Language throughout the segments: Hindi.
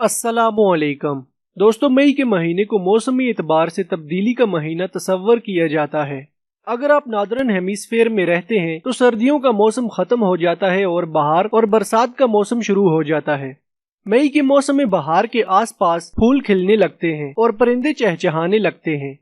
अस्सलामुअलैकुम दोस्तों, मई के महीने को मौसमी एतबार से तब्दीली का महीना तस्वर किया जाता है। अगर आप नादरन हेमिस्फेयर में रहते हैं तो सर्दियों का मौसम खत्म हो जाता है और बहार और बरसात का मौसम शुरू हो जाता है। मई के मौसम में बहार के आसपास फूल खिलने लगते हैं और परिंदे चहचहाने लगते हैं।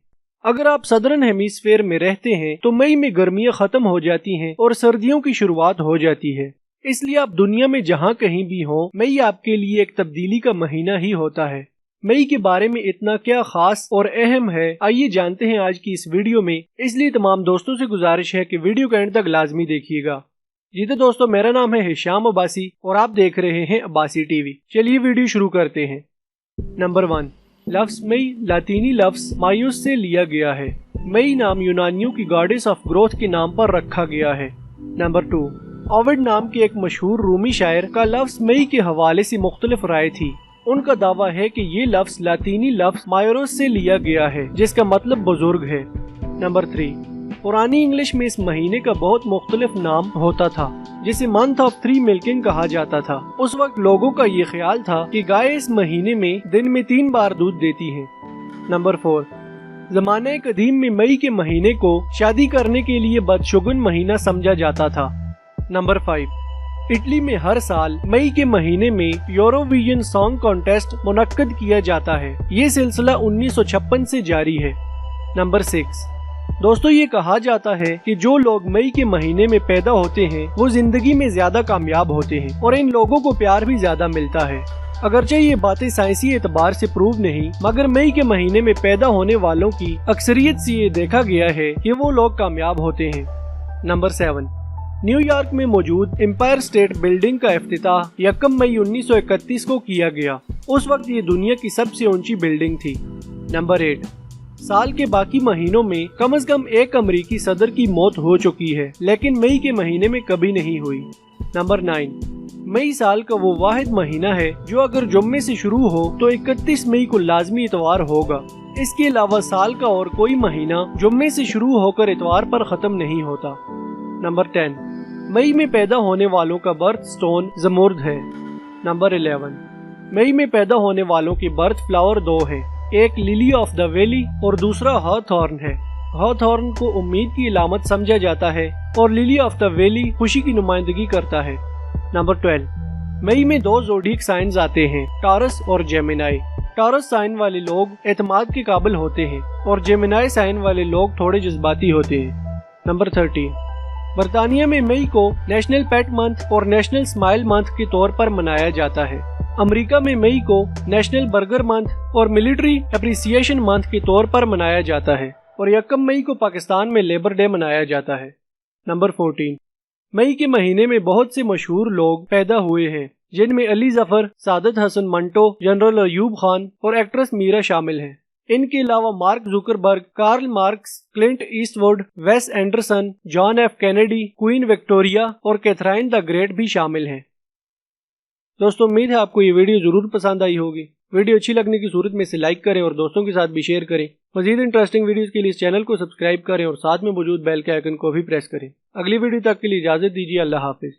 अगर आप सदरन हेमिस्फेयर में रहते हैं तो मई में गर्मियां खत्म हो जाती हैं और सर्दियों की शुरुआत हो जाती है। इसलिए आप दुनिया में जहां कहीं भी हो, मई आपके लिए एक तब्दीली का महीना ही होता है। मई के बारे में इतना क्या खास और अहम है, आइए जानते हैं आज की इस वीडियो में। इसलिए तमाम दोस्तों से गुजारिश है कि वीडियो के एंड तक लाजमी देखिएगा। जी तो दोस्तों, मेरा नाम है हिशाम अब्बासी और आप देख रहे हैं अब्बासी टीवी। चलिए वीडियो शुरू करते हैं। नंबर 1, लफ्ज मई लातीनी लफ्ज मायूस से लिया गया है। मई नाम यूनानियों की गॉडेस ऑफ ग्रोथ के नाम पर रखा गया है। नंबर 2, ओविड नाम के एक मशहूर रूमी शायर का लफ्ज मई के हवाले से मुख्तलिफ राय थी। उनका दावा है कि ये लफ्ज लातीनी लफ्ज मायोरोस से लिया गया है, जिसका मतलब बुजुर्ग है। नंबर 3, पुरानी इंग्लिश में इस महीने का बहुत मुख्तलिफ नाम होता था, जिसे मंथ ऑफ 3 मिल्किंग कहा जाता था। उस वक्त लोगों का ये ख्याल था कि गाय इस महीने में दिन में 3 बार दूध देती है। नंबर 4, ज़माने कदीम में मई के महीने को शादी करने के लिए बदशगुन महीना समझा जाता था। नंबर 5, इटली में हर साल मई के महीने में यूरोविजन सॉन्ग कॉन्टेस्ट मुनक्कद किया जाता है। ये सिलसिला 1956 से जारी है। नंबर 6, दोस्तों ये कहा जाता है कि जो लोग मई के महीने में पैदा होते हैं वो जिंदगी में ज्यादा कामयाब होते हैं और इन लोगों को प्यार भी ज्यादा मिलता है। अगरचे ये बातें साइंसी एतबार से प्रूव नहीं, मगर मई के महीने में पैदा होने वालों की अक्सरियत से ये देखा गया है कि वो लोग कामयाब होते हैं। नंबर 7, न्यूयॉर्क में मौजूद एम्पायर स्टेट बिल्डिंग का इफ्तिताह 1 मई 1931 को किया गया। उस वक्त ये दुनिया की सबसे ऊंची बिल्डिंग थी। नंबर 8, साल के बाकी महीनों में कम से कम एक अमरीकी सदर की मौत हो चुकी है, लेकिन मई के महीने में कभी नहीं हुई। नंबर 9, मई साल का वो वाहिद महीना है जो अगर जुम्मे से शुरू हो तो 31 मई को लाजमी इतवार होगा। इसके अलावा साल का और कोई महीना जुम्मे से शुरू होकर इतवार पर खत्म नहीं होता। नंबर 10, मई में पैदा होने वालों का बर्थ स्टोन जमुर्द है। नंबर 11, मई में पैदा होने वालों के बर्थ फ्लावर 2 हैं, एक लिली ऑफ द वैली और दूसरा हॉथॉर्न है। हॉथॉर्न को उम्मीद की इलामत समझा जाता है और लिली ऑफ द वैली खुशी की नुमाइंदगी करता है। नंबर 12, मई में 2 ज़ोडिएक साइंस आते हैं, टॉरस और जेमिनाई। टॉरस साइन वाले लोग एतमाद के काबिल होते हैं और जेमिनाई साइन वाले लोग थोड़े जज्बाती होते हैं। नंबर 13, बर्तानिया में मई को नेशनल पेट मंथ और नेशनल स्माइल मंथ के तौर पर मनाया जाता है। अमेरिका में मई को नेशनल बर्गर मंथ और मिलिट्री एप्रिसिएशन मंथ के तौर पर मनाया जाता है और 1 मई को पाकिस्तान में लेबर डे मनाया जाता है। नंबर 14, मई के महीने में बहुत से मशहूर लोग पैदा हुए हैं, जिनमें अली जफर, सादत हसन मंटो, जनरल अयूब खान और एक्ट्रेस मीरा शामिल हैं। इनके अलावा Mark Zuckerberg, Karl Marx, Clint Eastwood, Wes Anderson, John F Kennedy, Queen Victoria और कैथराइन द ग्रेट भी शामिल हैं। दोस्तों उम्मीद है आपको ये वीडियो जरूर पसंद आई होगी। वीडियो अच्छी लगने की सूरत में इसे लाइक करें और दोस्तों के साथ भी शेयर करें। मजीद इंटरेस्टिंग वीडियोस के लिए इस चैनल को सब्सक्राइब करें और साथ में मौजूद बेल के आइकन को भी प्रेस करें। अगली वीडियो तक के लिए इजाजत दीजिए। अल्लाह हाफिज।